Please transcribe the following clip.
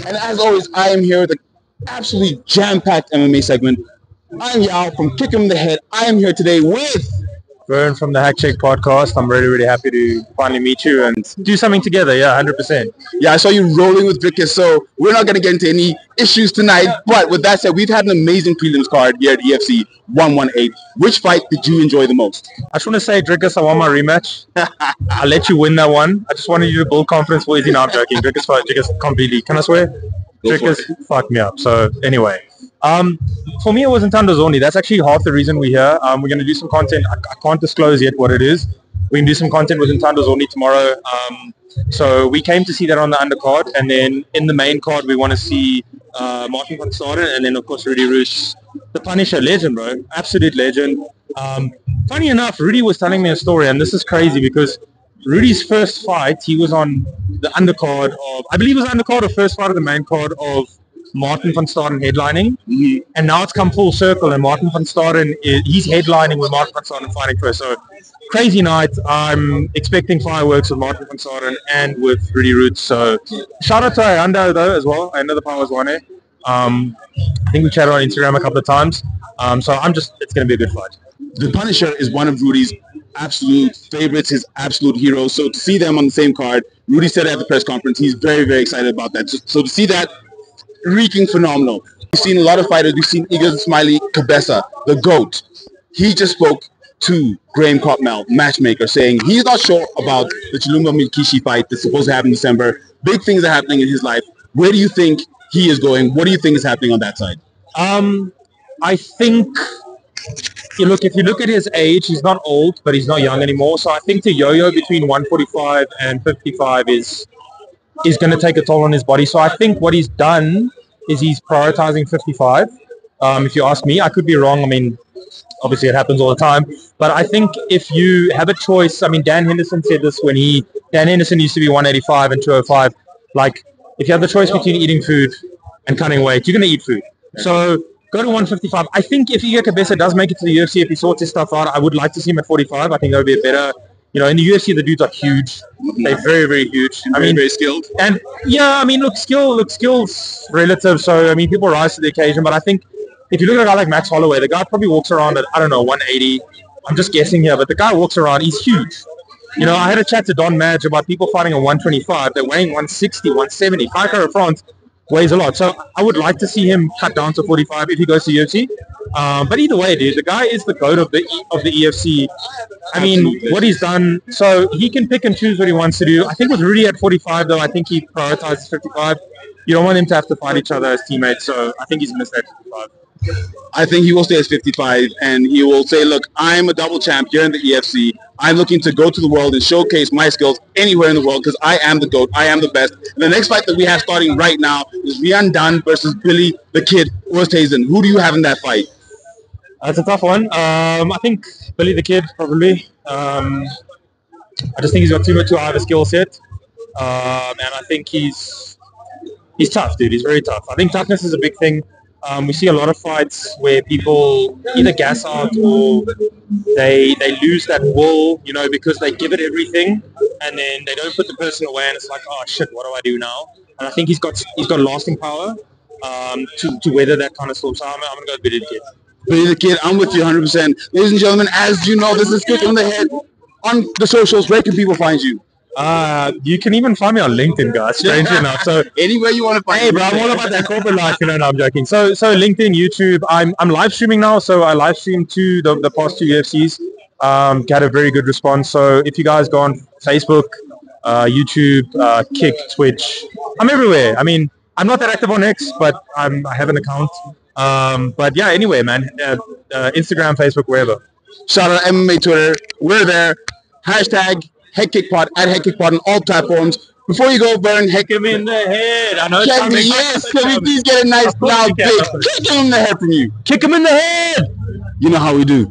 And as always, I am here with an absolutely jam-packed MMA segment. I'm Yao from Kick 'em in the Head. I am here today with... Verne from the Hack Check podcast. I'm really, really happy to finally meet you and do something together. Yeah, 100%. Yeah, I saw you rolling with Dricus, so we're not going to get into any issues tonight. But with that said, we've had an amazing prelims card here at EFC 118. Which fight did you enjoy the most? I just want to say, Dricus, I want my rematch. I'll let you win that one. I just wanted you to build confidence for Izzy. No, I'm joking. Dricus completely. Can I swear? Dricus fucked me up. So anyway. For me, it was in Tandazoni. That's actually half the reason we're here. We're going to do some content. I can't disclose yet what it is. We can do some content with Tandazoni tomorrow. So we came to see that on the undercard. And then in the main card, we want to see Martin van Staden. And then, of course, Rudy Roos. The Punisher, legend, bro. Absolute legend. Funny enough, Rudy was telling me a story. And this is crazy because Rudy's first fight, he was on the undercard of... I believe it was the undercard or first fight of the main card of Martin van Staden headlining, and now it's come full circle, and Martin van Staden he's headlining with Martin van Staden fighting first. So crazy night. I'm expecting fireworks with Martin van Staden and with Rudy Roots. So shout out to Ayanda though as well. I know the Powers one. I think we chatted on Instagram a couple of times. So it's going to be a good fight. The Punisher is one of Rudy's absolute favorites, his absolute hero. So to see them on the same card, Rudy said at the press conference, he's very, very excited about that. So to see that, freaking phenomenal. We've seen a lot of fighters. We've seen Igor Smiley Cabeza, the GOAT. He just spoke to Graham Copmell, matchmaker, saying he's not sure about the Chilumba Milkishi fight that's supposed to happen in December. Big things are happening in his life. Where do you think he is going? What do you think is happening on that side? I think, if you look at his age, he's not old, but he's not young anymore. So I think to yo-yo between 145 and 55 is going to take a toll on his body. So I think what he's done is he's prioritizing 55. If you ask me, I could be wrong. I mean, obviously it happens all the time. But I think if you have a choice, I mean, Dan Henderson said this Dan Henderson used to be 185 and 205. Like, if you have the choice between eating food and cutting weight, you're going to eat food. So go to 155. I think if Igor Cabeza does make it to the UFC, if he sorts his stuff out, I would like to see him at 45. I think that would be a better... in the UFC, the dudes are huge. They're very, very huge. Very skilled. And yeah, I mean, skill's relative. So, I mean, people rise to the occasion. But I think if you look at a guy like Max Holloway, the guy probably walks around at, 180. I'm just guessing here, but the guy walks around, he's huge. I had a chat to Don Madge about people fighting at 125. They're weighing 160, 170. Fighter France weighs a lot. So I would like to see him cut down to 45 if he goes to UFC. But either way, dude, the guy is the GOAT of the EFC. I mean, what he's done, so he can pick and choose what he wants to do. I think with Rudy at 45, though, I think he prioritizes 55. You don't want him to have to fight each other as teammates, so I think he's missed that 55. I think he will stay at 55, and he will say, look, I'm a double champ here in the EFC. I'm looking to go to the world and showcase my skills anywhere in the world because I am the GOAT. I am the best. And the next fight that we have starting right now is Rian Dunn versus Billy the Kid Oosthuizen. Who do you have in that fight? That's a tough one. I think Billy the Kid, probably. I just think he's got too high of a skill set. And I think he's tough, dude. He's very tough. I think toughness is a big thing. We see a lot of fights where people either gas out or they lose that will, because they give it everything and then they don't put the person away and it's like, oh shit, what do I do now? And I think he's got lasting power to weather that kind of storm. So I'm going to go with Billy the Kid. Billy the Kid, I'm with you 100%. Ladies and gentlemen, as you know, this is Kick on the Head. On the socials, where can people find you? You can even find me on LinkedIn, guys, strangely enough. So anywhere you want to find me. Hey, bro, I'm all about that corporate life, no, I'm joking. So LinkedIn, YouTube, I'm live streaming now. So I live streamed the past two UFCs. Got a very good response. So if you guys go on Facebook, YouTube, Kick, Twitch, I'm everywhere. I mean, I'm not that active on X, but I have an account. But yeah, anyway, man, Instagram, Facebook, wherever. Shout out MMA Twitter. We're there. Hashtag HeadKickPod at HeadKickPod on all platforms. Before you go, Verne, kick him in the head. I know it's coming. Yes, can we please get a nice loud big kick him in the head from you? Kick him in the head. You know how we do.